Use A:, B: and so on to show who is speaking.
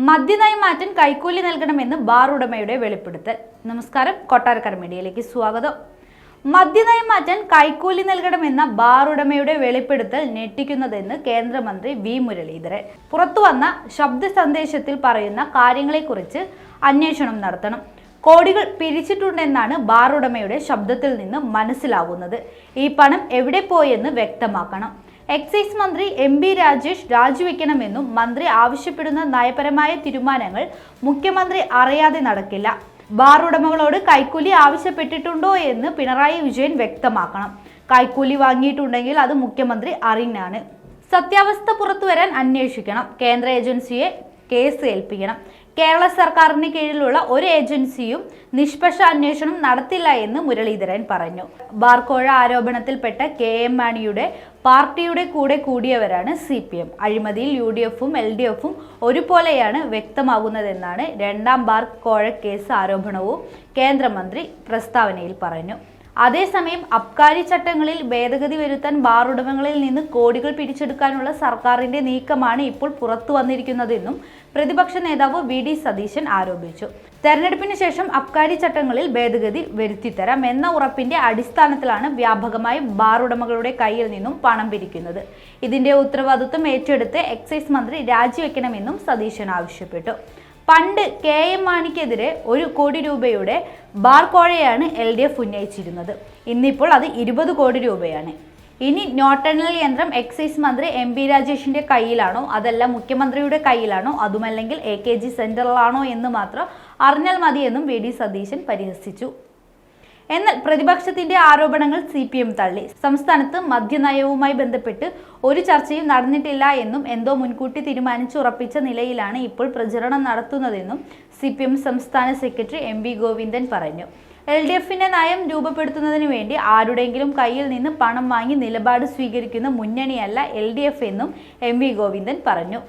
A: മദ്യനയം മാറ്റാൻ കൈക്കൂലി നൽകണമെന്ന് ബാർ ഉടമയുടെ വെളിപ്പെടുത്തൽ. നമസ്കാരം, കൊട്ടാരക്കര മീഡിയയിലേക്ക് സ്വാഗതം. മദ്യനയം മാറ്റാൻ കൈക്കൂലി നൽകണമെന്ന ബാർ ഉടമയുടെ വെളിപ്പെടുത്തൽ ഞെട്ടിക്കുന്നതെന്ന് കേന്ദ്രമന്ത്രി വി മുരളീധരൻ. പുറത്തുവന്ന ശബ്ദ സന്ദേശത്തിൽ പറയുന്ന കാര്യങ്ങളെക്കുറിച്ച് അന്വേഷണം നടത്തണം. കോടികൾ പിരിച്ചിട്ടുണ്ടെന്നാണ് ബാർ ഉടമയുടെ ശബ്ദത്തിൽ നിന്ന് മനസ്സിലാകുന്നത്. ഈ പണം എവിടെ പോയെന്ന് വ്യക്തമാക്കണം. എക്സൈസ് മന്ത്രി എം.ബി. രാജേഷ് രാജിവെക്കണമെന്നും മന്ത്രി ആവശ്യപ്പെടുന്ന നയപരമായ തീരുമാനങ്ങൾ മുഖ്യമന്ത്രി അറിയാതെ നടക്കില്ല. ബാർ ഉടമകളോട് കൈക്കൂലി ആവശ്യപ്പെട്ടിട്ടുണ്ടോ എന്ന് പിണറായി വിജയൻ വ്യക്തമാക്കണം. കൈക്കൂലി വാങ്ങിയിട്ടുണ്ടെങ്കിൽ അത് മുഖ്യമന്ത്രി അറിഞ്ഞാണ്. സത്യാവസ്ഥ പുറത്തുവരാൻ അന്വേഷിക്കണം. കേന്ദ്ര ഏജൻസിയെ കേസ് ഏൽപ്പിക്കണം. കേരള സർക്കാരിന് കീഴിലുള്ള ഒരു ഏജൻസിയും നിഷ്പക്ഷ അന്വേഷണം നടത്തില്ല എന്ന് മുരളീധരൻ പറഞ്ഞു. ബാർക്കോഴ ആരോപണത്തിൽപ്പെട്ട KM മാണിയുടെ പാർട്ടിയുടെ കൂടെ കൂടിയവരാണ് CPM. അഴിമതിയിൽ UDF-ഉം LDF-ഉം ഒരുപോലെയാണ് വ്യക്തമാകുന്നതെന്നാണ് രണ്ടാം ബാർ കോഴ കേസ് ആരോപണവും കേന്ദ്രമന്ത്രി പ്രസ്താവനയിൽ പറഞ്ഞു. അതേസമയം അബ്കാരി ചട്ടങ്ങളിൽ ഭേദഗതി വരുത്താൻ ബാർ ഉടമകളിൽ നിന്ന് കോടികൾ പിരിച്ചെടുക്കാനുള്ള സർക്കാരിന്റെ നീക്കമാണ് ഇപ്പോൾ പുറത്തു വന്നിരിക്കുന്നതെന്നും പ്രതിപക്ഷ നേതാവ് VD സതീശൻ ആരോപിച്ചു. തെരഞ്ഞെടുപ്പിന് ശേഷം അബ്കാരി ചട്ടങ്ങളിൽ ഭേദഗതി വരുത്തിത്തരാം എന്ന ഉറപ്പിന്റെ അടിസ്ഥാനത്തിലാണ് വ്യാപകമായി ബാർ ഉടമകളുടെ കയ്യിൽ നിന്നും പണം പിരിക്കുന്നത്. ഇതിന്റെ ഉത്തരവാദിത്വം ഏറ്റെടുത്ത് എക്സൈസ് മന്ത്രി രാജിവെക്കണമെന്നും സതീശൻ ആവശ്യപ്പെട്ടു. പണ്ട് KM മാണിക്കെതിരെ 1 കോടി രൂപയുടെ ബാർ കോഴയാണ് LDF ഉന്നയിച്ചിരുന്നത്. ഇന്നിപ്പോൾ അത് 20 കോടി രൂപയാണ്. ഇനി നോട്ടെണ്ണൽ യന്ത്രം എക്സൈസ് മന്ത്രി M.B. രാജേഷിന്റെ കയ്യിലാണോ, അതല്ല മുഖ്യമന്ത്രിയുടെ കയ്യിലാണോ, അതുമല്ലെങ്കിൽ AKG സെന്ററിലാണോ എന്ന് മാത്രം അറിഞ്ഞാൽ മതിയെന്നും VD സതീശൻ പരിഹസിച്ചു. എന്നാൽ പ്രതിപക്ഷത്തിന്റെ ആരോപണങ്ങൾ CPM തള്ളി. സംസ്ഥാനത്ത് മദ്യനയവുമായി ബന്ധപ്പെട്ട് ഒരു ചർച്ചയും നടന്നിട്ടില്ല എന്നും എന്തോ മുൻകൂട്ടി തീരുമാനിച്ചുറപ്പിച്ച നിലയിലാണ് ഇപ്പോൾ പ്രചരണം നടത്തുന്നതെന്നും CPM സംസ്ഥാന സെക്രട്ടറി MV ഗോവിന്ദൻ പറഞ്ഞു. LDF-ന്റെ നയം രൂപപ്പെടുത്തുന്നതിന് വേണ്ടി ആരുടെയെങ്കിലും കയ്യിൽ നിന്ന് പണം വാങ്ങി നിലപാട് സ്വീകരിക്കുന്ന മുന്നണിയല്ല LDF എന്നും MV ഗോവിന്ദൻ പറഞ്ഞു.